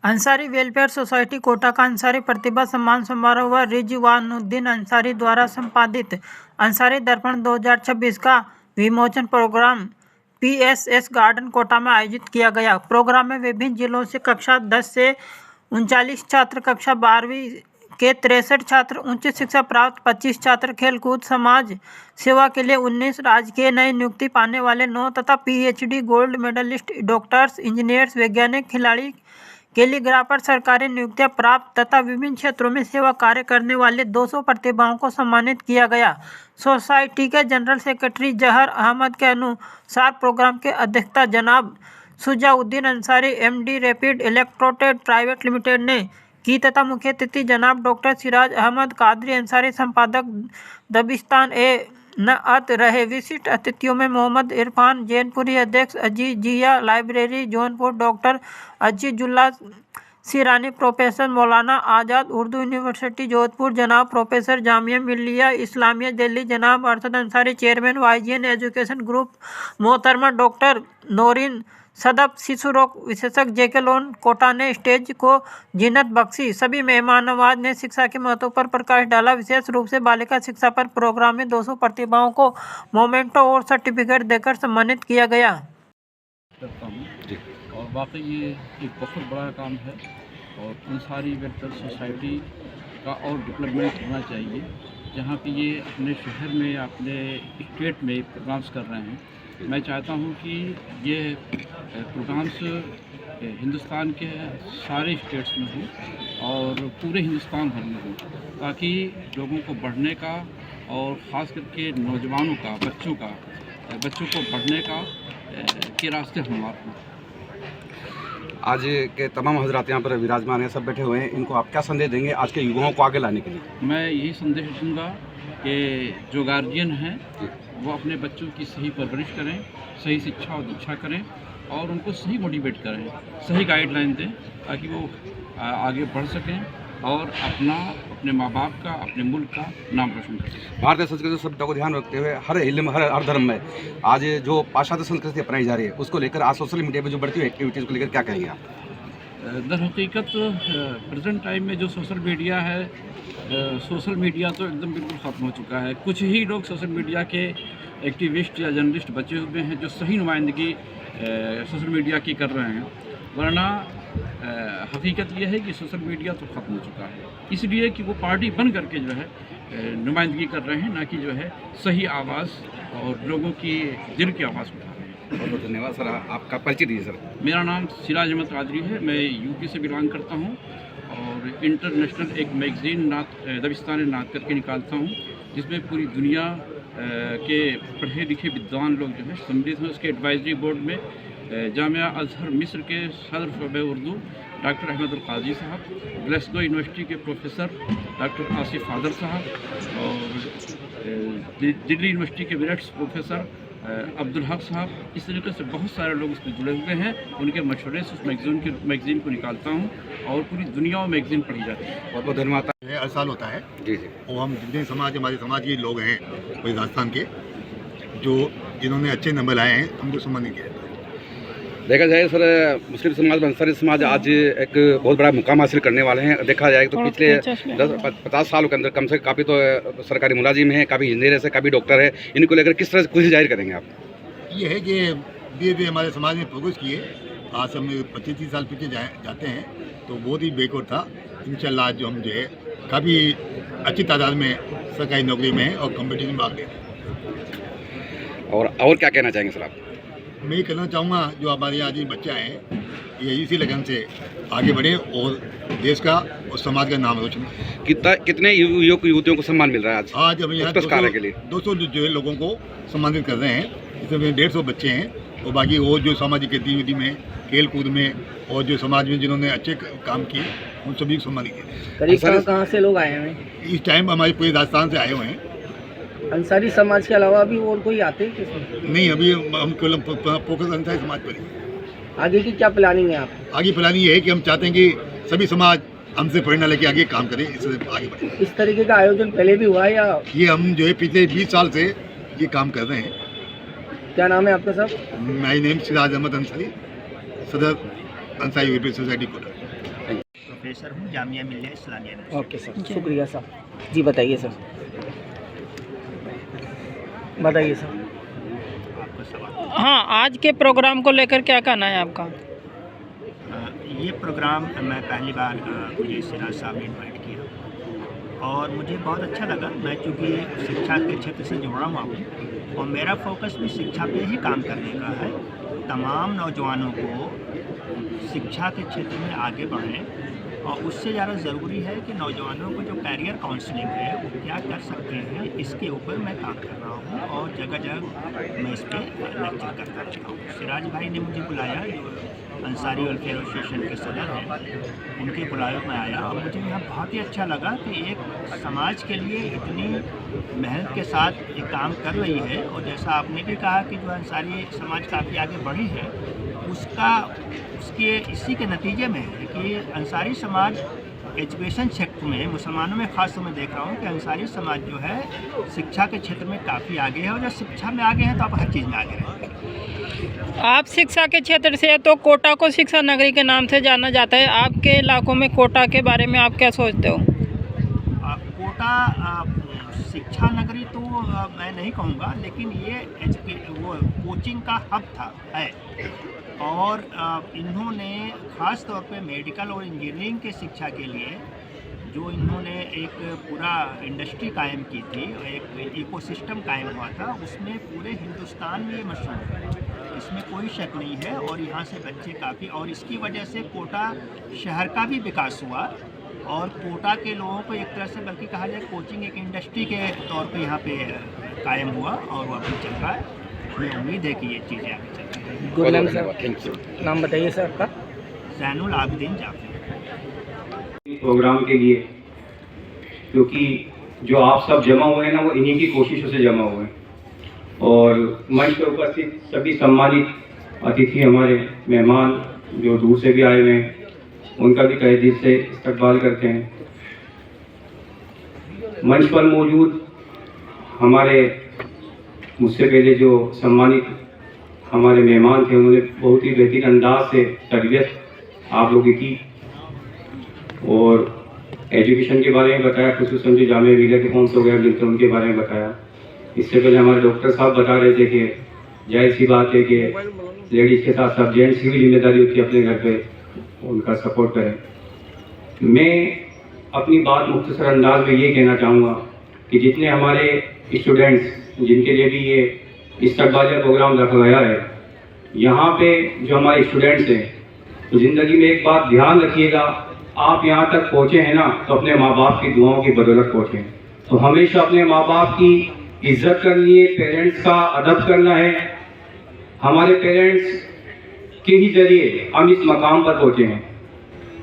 Ansari welfare society Kota का अंसारी प्रतिभा सम्मान समारोह व रिजवानुद्दीन अंसारी द्वारा संपादित अंसारी दर्पण 2026 का विमोचन प्रोग्राम पीएसएस गार्डन कोटा में आयोजित किया गया। प्रोग्राम में विभिन्न जिलों से कक्षा 10 से 39 छात्र, कक्षा 12वीं के 63 छात्र, उच्च शिक्षा प्राप्त 25 छात्र, खेलकूद, समाज सेवा के लिए 19, राजकीय नई नियुक्ति पाने वाले 9 तथा PhD gold medallist, doctors, engineers, वैज्ञानिक, खिलाड़ी, कैलीग्राफर, सरकारी नियुक्तियां प्राप्त तथा विभिन्न क्षेत्रों में सेवा कार्य करने वाले 200 प्रतिभाओं को सम्मानित किया गया। सोसाइटी के जनरल सेक्रेटरी जहर अहमद के अनुसार प्रोग्राम के अध्यक्षता जनाब शुजाउद्दीन अंसारी एमडी रैपिड इलेक्ट्रोटेड प्राइवेट लिमिटेड ने की तथा मुख्य अतिथि जनाब डॉक्टर सिराज अहमद कादरी अंसारी संपादक दबिस्तान नअत रहे। विशिष्ट अतिथियों में मोहम्मद इरफान जैनपुरी अध्यक्ष, Azizia library Jaunpur doctor Azizullah Sirani, professor Maulana Azad Urdu university Jodhpur जनाब प्रोफेसर जामिया मिल्लिया इस्लामिया दिल्ली जनाब Arshad Ansari chairman YGN education group मोहतरमा डॉक्टर नौरीन सदफ शिशु रोग विशेषज्ञ जेके लोन कोटा ने स्टेज को जीनत बख्शी। सभी मेहमान नवाज ने शिक्षा के महत्व पर प्रकाश डाला। विशेष रूप से बालिका शिक्षा पर प्रोग्राम में 200 प्रतिभाओं को मोमेंटो और सर्टिफिकेट देकर सम्मानित किया गया। करता हूँ और वाकई ये एक बहुत बड़ा काम है और अंसारी वेलफेयर सोसाइटी का और डेवलपमेंट होना चाहिए। जहाँ पे ये अपने शहर में, अपने स्टेट में प्रोग्राम्स कर रहे हैं, मैं चाहता हूँ कि ये प्रोग्राम्स हिंदुस्तान के सारे स्टेट्स में हों और पूरे हिंदुस्तान भर में हों, ताकि लोगों को बढ़ने का और ख़ास करके नौजवानों का, बच्चों को बढ़ने का के रास्ते हमवार हों। आज के तमाम हजरात यहाँ पर विराजमान हैं, सब बैठे हुए हैं, इनको आप क्या संदेश देंगे आज के युवाओं को आगे लाने के लिए? मैं यही संदेश दूंगा कि जो गार्जियन हैं वो अपने बच्चों की सही परवरिश करें, सही शिक्षा और दीक्षा करें और उनको सही मोटिवेट करें, सही गाइडलाइन दें ताकि वो आगे बढ़ सकें और अपने माँ बाप का, अपने मुल्क का नाम रोशन करें। भारतीय संस्कृति शब्दों को ध्यान रखते हुए हर इल्म, हर धर्म में आज जो पाश्चात्य संस्कृति अपनाई जा रही है उसको लेकर आज सोशल मीडिया पर जो बढ़ती हुई एक्टिविटीज़ को लेकर क्या कहेंगे आप? दर हकीकत प्रेजेंट टाइम में जो सोशल मीडिया है, सोशल मीडिया तो एकदम बिल्कुल ख़त्म हो चुका है। कुछ ही लोग सोशल मीडिया के एक्टिविस्ट या जर्नलिस्ट बचे हुए हैं जो सही नुमाइंदगी सोशल मीडिया की कर रहे हैं, वरना हकीकत यह है कि सोशल मीडिया तो ख़त्म हो चुका है, इसलिए कि वो पार्टी बन करके जो है नुमाइंदगी कर रहे हैं, ना कि जो है सही आवाज़ और लोगों की दिल की आवाज़ उठा रहे हैं। बहुत बहुत धन्यवाद सर, आपका परिचय दीजिए सर। मेरा नाम सिराज अहमद कादरी है, मैं यूपी से बिलोंग करता हूँ और इंटरनेशनल एक मैगज़ीन दबिस्तान नात करके निकालता हूँ, जिसमें पूरी दुनिया के पढ़े लिखे विद्वान लोग जो है सम्मिलित हैं। उसके एडवाइजरी बोर्ड में जामिया अजहर मिस्र के सदर शोबे उर्दू डॉक्टर अहमद अल काजी साहब, ग्लासगो यूनिवर्सिटी के प्रोफेसर डॉक्टर आसिफ फादर साहब और दिल्ली यूनिवर्सिटी के विरेट्स प्रोफेसर अब्दुल हक साहब, इस तरीके से बहुत सारे लोग इसमें जुड़े हुए हैं। उनके मशवरे से उस मैगज़ीन को निकालता हूँ और पूरी दुनिया में मैगज़ीन पढ़ी जाती है। बहुत बहुत धन्यवाद। हर साल होता है जी जी। और हम जितने हमारे समाज के लोग हैं कोई राजस्थान के जिन्होंने अच्छे नंबर लाए हैं उनको सम्मानित किया। देखा जाए सर, मुस्लिम समाज, अंसारी समाज आज एक बहुत बड़ा मुकाम हासिल करने वाले हैं। देखा जाए तो पिछले 10-50 सालों के अंदर कम से काफ़ी तो सरकारी मुलाजिम हैं, काफ़ी इंजीनियर है, काफ़ी डॉक्टर है, इनको लेकर किस तरह से खुशी जाहिर करेंगे आप? ये है कि धीरे धीरे हमारे समाज ने प्रोग्रेस किए। आज हम 25-30 साल पीछे जाते हैं तो बहुत ही बैकवर्ड था। इंशाल्लाह आज जो हम जो है काफ़ी अच्छी तादाद में सरकारी नौकरी में और कॉम्पिटिशन में भाग लेते हैं। और क्या कहना चाहेंगे सर आप? मैं ये कहना चाहूँगा जो हमारे आज बच्चे हैं ये इसी लगन से आगे बढ़े और देश का और समाज का नाम रोशन। कितने युवक युवतियों को सम्मान मिल रहा है आज हम यहाँ 200 जो है लोगों को सम्मानित कर रहे हैं, इसमें 150 बच्चे हैं और बाकी वो जो सामाजिक गतिविधि में, खेल कूद में और जो समाज में जिन्होंने अच्छे काम किए उन सभी को सम्मानित किया। करीब कहाँ से लोग आए हैं? इस टाइम हमारे पूरे राजस्थान से आए हुए हैं। अंसारी समाज के अलावा भी और कोई आते हैं किसमें? नहीं, अभी हम केवल फोकस अंसारी समाज पर ही। आगे की क्या प्लानिंग है आप? आगे प्लानिंग ये है कि हम चाहते हैं कि सभी समाज हमसे प्रेरणा लेके आगे काम करें, इससे आगे बढ़ें। इस तरीके का आयोजन पहले भी हुआ है या? ये हम जो है पिछले 20 साल से ये काम कर रहे हैं। क्या नाम है आपका साहब? माय नेम सिराज अहमद अंसारी, सदर Ansari welfare society Kota. Professor हूँ Jamia Millia Islamia university. Okay sir, शुक्रिया सर। जी बताइए सर, बताइए सर। आपका सवाल। हाँ, आज के प्रोग्राम को लेकर क्या कहना है आपका? ये प्रोग्राम मैं पहली बार मुझे सिराज साहब ने इन्वाइट किया और मुझे बहुत अच्छा लगा। मैं चूँकि शिक्षा के क्षेत्र से जुड़ा हुआ हूँ और मेरा फोकस भी शिक्षा पे ही काम करने का है। तमाम नौजवानों को शिक्षा के क्षेत्र में आगे बढ़ें और उससे ज़्यादा ज़रूरी है कि नौजवानों को जो कैरियर काउंसलिंग है वो क्या कर सकते हैं, इसके ऊपर मैं काम कर रहा हूँ और जगह जगह मैं इस पर लेक्चर करता रहता हूँ। सिराज भाई ने मुझे बुलाया, जो अंसारी वेलफेयर एसोसिएशन के सदर हैं, उनके बुलावे में आया और मुझे यहाँ बहुत ही अच्छा लगा कि एक समाज के लिए इतनी मेहनत के साथ ये काम कर रही है। और जैसा आपने भी कहा कि जो अंसारी समाज काफ़ी आगे बढ़ी है, उसके इसी के नतीजे में है कि अंसारी समाज एजुकेशन क्षेत्र में, मुसलमानों में ख़ास तौर में देख रहा हूँ कि अंसारी समाज जो है शिक्षा के क्षेत्र में काफ़ी आगे है और जब शिक्षा में आगे हैं तो आप हर चीज़ में आगे रहेंगे। आप शिक्षा के क्षेत्र से तो कोटा को शिक्षा नगरी के नाम से जाना जाता है। आपके इलाकों में कोटा के बारे में आप क्या सोचते हो? कोटा शिक्षा नगरी तो मैं नहीं कहूँगा, लेकिन ये वो कोचिंग का हब था है और इन्होंने ख़ास तौर पे मेडिकल और इंजीनियरिंग के शिक्षा के लिए जो इन्होंने एक पूरा इंडस्ट्री कायम की थी, एक इकोसिस्टम कायम हुआ था, उसमें पूरे हिंदुस्तान में ये मशहूर है, इसमें कोई शक नहीं है। और यहाँ से बच्चे काफ़ी, और इसकी वजह से कोटा शहर का भी विकास हुआ और कोटा के लोगों को एक तरह से बल्कि कहा जाए कोचिंग एक इंडस्ट्री के तौर पे यहाँ पे कायम हुआ और वो अभी चल रहा है। मुझे उम्मीद है कि ये चीज़ें आगे चल रही हैं। गुड नेम सर, नाम बताइए सर आपका। ज़ैनुल आबिदीन जाफरी। प्रोग्राम के लिए, क्योंकि जो आप सब जमा हुए हैं ना, वो इन्हीं की कोशिशों से जमा हुए हैं। और मंच पर उपस्थित सभी सम्मानित अतिथि, हमारे मेहमान जो दूर से भी आए हुए हैं, उनका भी तहे दिल से इस्तकबाल करते हैं। मंच पर मौजूद हमारे मुझसे पहले जो सम्मानित हमारे मेहमान थे, उन्होंने बहुत ही बेहतरीन अंदाज से तरबियत आप लोगों की और एजुकेशन के बारे में बताया, खुसूसन जो जामिया मिल्लिया के कौन वगैरह मिलते हैं उनके बारे में बताया। इससे पहले हमारे डॉक्टर साहब बता रहे थे कि जाहिर सी बात है कि लेडीज़ के साथ साथ जेंट्स की भी जिम्मेदारी होती है अपने घर पे उनका सपोर्ट करें। मैं अपनी बात मुख्तसर अंदाज में ये कहना चाहूँगा कि जितने हमारे स्टूडेंट्स जिनके लिए भी ये इस्तकबालिया प्रोग्राम रखा गया है, यहाँ पे जो हमारे स्टूडेंट्स हैं, तो ज़िंदगी में एक बात ध्यान रखिएगा, आप यहाँ तक पहुँचे हैं ना तो अपने माँ बाप की दुआओं की बदौलत पहुँचे हैं। तो हमेशा अपने माँ बाप की इज्जत करनी है, पेरेंट्स का अदब करना है। हमारे पेरेंट्स के ही जरिए हम इस मकाम पर पहुँचे हैं।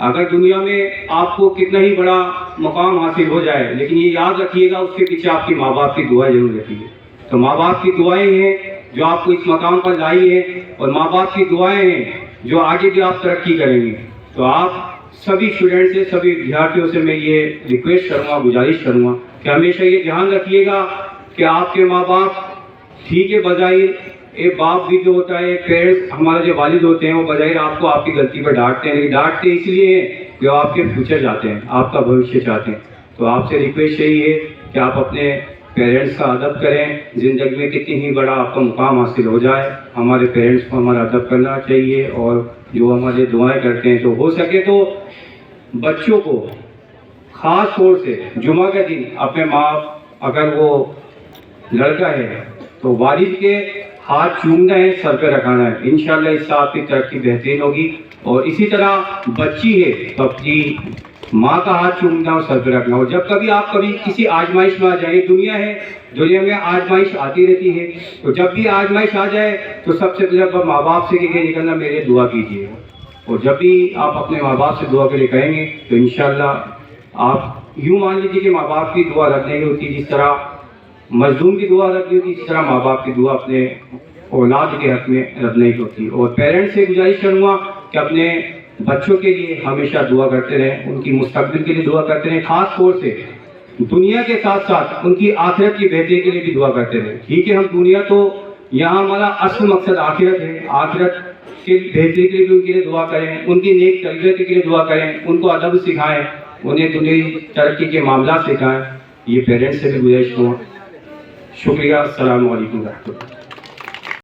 अगर दुनिया में आपको कितना ही बड़ा मुकाम हासिल हो जाए, लेकिन ये याद रखिएगा उसके पीछे आपकी माँ बाप की दुआएं जरूर रहती है। तो माँ बाप की दुआएं हैं जो आपको इस मकाम पर लाई है और माँ बाप की दुआएं हैं जो आगे भी आप तरक्की करेंगे। तो आप सभी स्टूडेंट से, सभी विद्यार्थियों से मैं ये रिक्वेस्ट करूँगा, गुजारिश करूँगा कि हमेशा ये ध्यान रखिएगा कि आपके माँ बाप ठीक है, बजाय एक बाप भी जो होता है, पेरेंट्स हमारे जो वालिद होते हैं, वो बजाय आपको आपकी गलती पर डांटते हैं, लेकिन डांटते इसलिए हैं कि वो आपके फ्यूचर चाहते हैं, आपका भविष्य चाहते हैं। तो आपसे रिक्वेस्ट यही है कि आप अपने पेरेंट्स का अदब करें। ज़िंदगी में कितनी ही बड़ा आपका मुकाम हासिल हो जाए, हमारे पेरेंट्स को हमारा अदब करना चाहिए और जो हमारे दुआएं करते हैं, तो हो सके तो बच्चों को ख़ास तौर से जुमा के दिन अपने माँ, अगर वो लड़का है तो वालिद के हाथ चूमना है, सर पे रखाना है। इंशाल्लाह इससे आपकी तरक्की बेहतरीन होगी। और इसी तरह बच्ची है तो अपनी माँ का हाथ चूमना और सर पे रखना। और जब कभी आप किसी आजमाइश में आ जाए, दुनिया है, दुनिया में आजमाइश आती रहती है, तो जब भी आजमाइश आ जाए तो सबसे पहले माँ बाप से कह निकलना मेरे दुआ कीजिए। और जब भी आप अपने माँ बाप से दुआ के लिए कहेंगे तो इंशाल्लाह आप यूँ मान लीजिए कि माँ बाप की दुआ रखने की होती है, जिस तरह मजलूम की दुआ रखनी होती, इसी तरह माँ बाप की दुआ अपने औलाद के हक में रखने की होती। और पेरेंट्स से गुजारिश करूँगा कि अपने बच्चों के लिए हमेशा दुआ करते रहें, उनकी मुस्तकबिल के लिए दुआ करते रहें, खास तौर से दुनिया के साथ साथ उनकी आखिरत की बेहतरी के लिए भी दुआ करते रहें। ठीक है, हम दुनिया तो यहाँ हमारा असल मकसद आखिरत है, आखिरत के बेहतरी के लिए भी उनके लिए दुआ करें, उनकी नेक तरबियत के लिए दुआ करें, उनको अदब सिखाएं, उन्हें दुनियावी तरक्की के मामला सिखाएं। ये पेरेंट्स से भी गुजारिश हुआ। शुक्रिया। अस्सलाम वालेकुम।